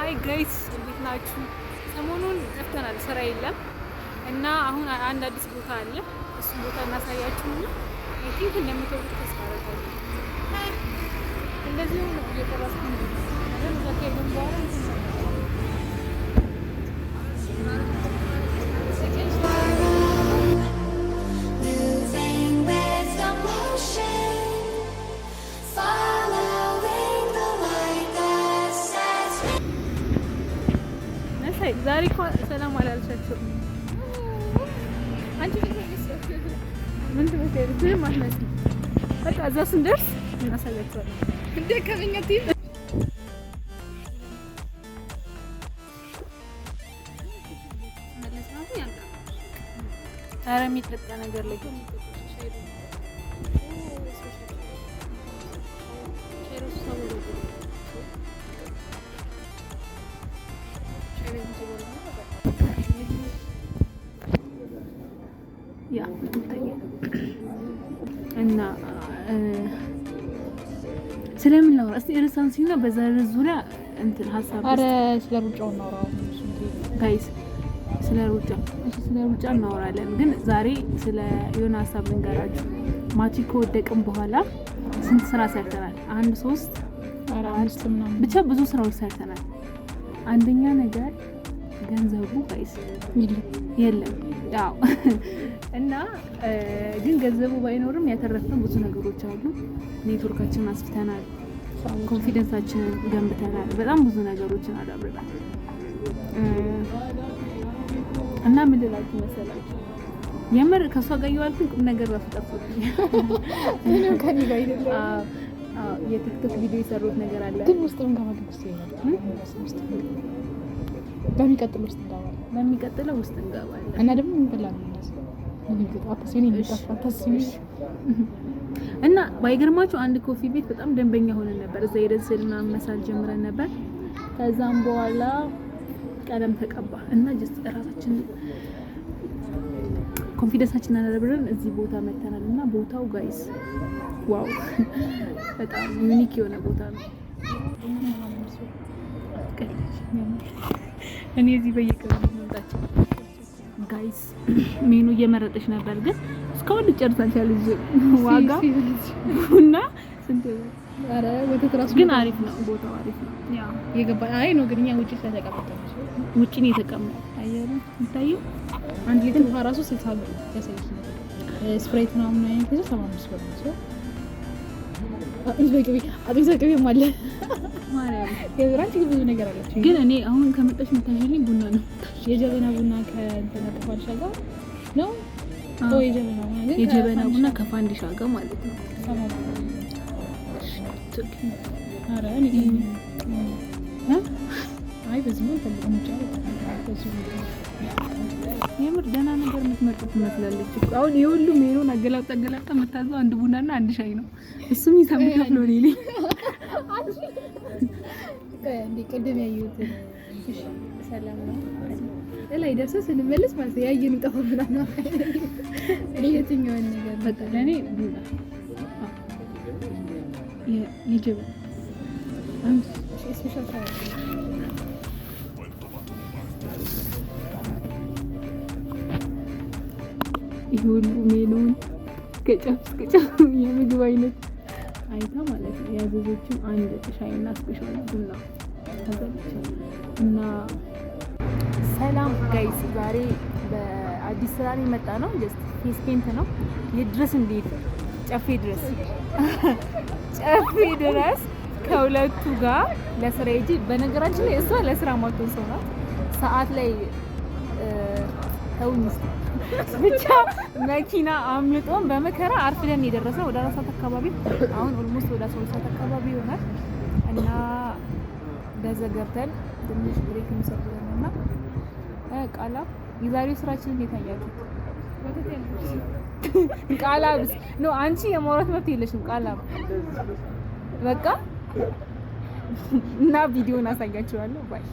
ሃይ ጋይስ እንዴት ናችሁ? ሰሞኑን ጠፍተናል፣ ስራ የለም እና አሁን አንድ አዲስ ቦታ አለ። እሱ ቦታ እናሳያችሁና አይ ቲንክ እንደምትወዱት ተስፋ አደርጋለሁ። እንደዚህ ነው እየቀረስኩ ነው ማለት ነው። ከሄድን በኋላ ዛሬ እኮ ሰላም አላልሻቸውም። አንቺ ምን ትመስያለሽ? ምን ማለት ነው? በቃ እዛ ስንደርስ እናሳያቸዋለን። እንደ ከመኛት ኧረ የሚጠጣ ነገር ላይ ያ እና ስለምን ነው እስቲ ርዕሳችን በዛ ዙሪያ እንትን ሀሳብ አረ ስለ ሩጫው እናወራው ጋይስ፣ ስለ ሩጫ እናወራለን። ግን ዛሬ ስለ የሆነ ሀሳብ ልንገራችሁ። ማቲ ከወደቅን በኋላ ስንት ስራ ሰርተናል? 1 3 4 ምናምን ብቻ ብዙ ስራዎች ሰርተናል። አንደኛ ነገር ገንዘቡ ጋይስ የለም ያው እና ግን ገንዘቡ ባይኖርም ያተረፍነው ብዙ ነገሮች አሉ። ኔትወርካችንን አስፍተናል፣ ኮንፊደንሳችንን ገንብተናል፣ በጣም ብዙ ነገሮችን አዳብረናል። እና ምን ልላችሁ መሰላችሁ? የምር ከሷ ጋር እየዋልኩኝ ቁም ነገር ረፍጣችሁ ምንም ከኔ ጋር አይደለም። የቲክቶክ ቪዲዮ የሰሩት ነገር አለ ግን ውስጥ ምን ጋር ነው በሚቀጥለው ውስጥ እንገባለን እና ደግሞ እንበላለን እና ባይገርማችሁ አንድ ኮፊ ቤት በጣም ደንበኛ ሆነን ነበር። እዛ ሄደን ስልና መሳል ጀምረን ነበር። ከዛም በኋላ ቀለም ተቀባ እና ጀስት ራሳችን ኮንፊደንሳችንን አዳብረን እዚህ ቦታ መተናል። እና ቦታው ጋይስ ዋው በጣም ዩኒክ የሆነ ቦታ ነው። እኔ እዚህ በየቀኑ መምጣት ጋይስ ሜኑ እየመረጠች ነበር፣ ግን እስካሁን ልጨርስ አልቻለች። ዋጋ እና ስንት? አረ ወተት ራሱ ግን አሪፍ ነው፣ ቦታው አሪፍ ነው። ያ የገባ አይ ነው ግን እኛ ውጪ ስለተቀመጠን ውጪ ነው የተቀመጠው። አየሩ ይታየው 1 ሊትር ውሃ ራሱ 60 ብር ያሳይሽ ነበር። ስፕራይት ነው ምን አይነት ነው 75 ብር ነው። አጥቢት ዘቅቤ ማለት ማርያም የብራንች ብዙ ነገር አለች። ግን እኔ አሁን ከመጣሽ መታሽልኝ ቡና ነው የጀበና ቡና ከእንተነጠፋልሻ ጋር ነው የጀበና ቡና ከፋንዲሻ ጋር ማለት ነው። አረ አይ በዚህ ነው ተለምጫ የምር ደህና ነገር የምትመርጡት ትመስላለች። አሁን የሁሉ ሜኑን አገላብጣ የምታዘው አንድ ቡናና አንድ ሻይ ነው። እሱም ይሰምታል ነው ሌሊ እንዴ ቀደም ያዩት ሰላም ነው ላይ ደርሰ ስንመለስ ማለት ያየኑ ጠፋብና ነው የትኛው ነገር በቃ ለኔ ቡና ይጀብ አንድ ስፔሻል ሻይ ይሁን ሜኑን ከጫፍ የምግብ አይነት አይታ ማለት ነው ያዘዘችው አንድ ሻይና ስፔሻል ቡና ተዘጋጅ እና ሰላም ጋይስ፣ ዛሬ በአዲስ ስራ ላይ መጣ ነው። ጀስት ፌስ ፔንት ነው የድረስ እንዴት ጨፌ ድረስ ከሁለቱ ጋር ለስራ ሂጂ። በነገራችን ላይ እሷ ለስራ ማጥቶን ሰው ናት። ሰዓት ላይ ተውኝስ ብቻ መኪና አምልጦን በመከራ አርፍደን የደረሰው ወደ 4 ሰዓት አካባቢ፣ አሁን ኦልሞስት ወደ 12 ሰዓት አካባቢ ይሆናል። እና በዘገብተን ትንሽ ብሬክ እንሰጥልና ቃላ የዛሬው ስራችን እንዴት አያችሁት? ቃላብስ ነው አንቺ የማውራት መብት የለሽም። ቃላብ በቃ እና ቪዲዮን አሳያችኋለሁ። ባይ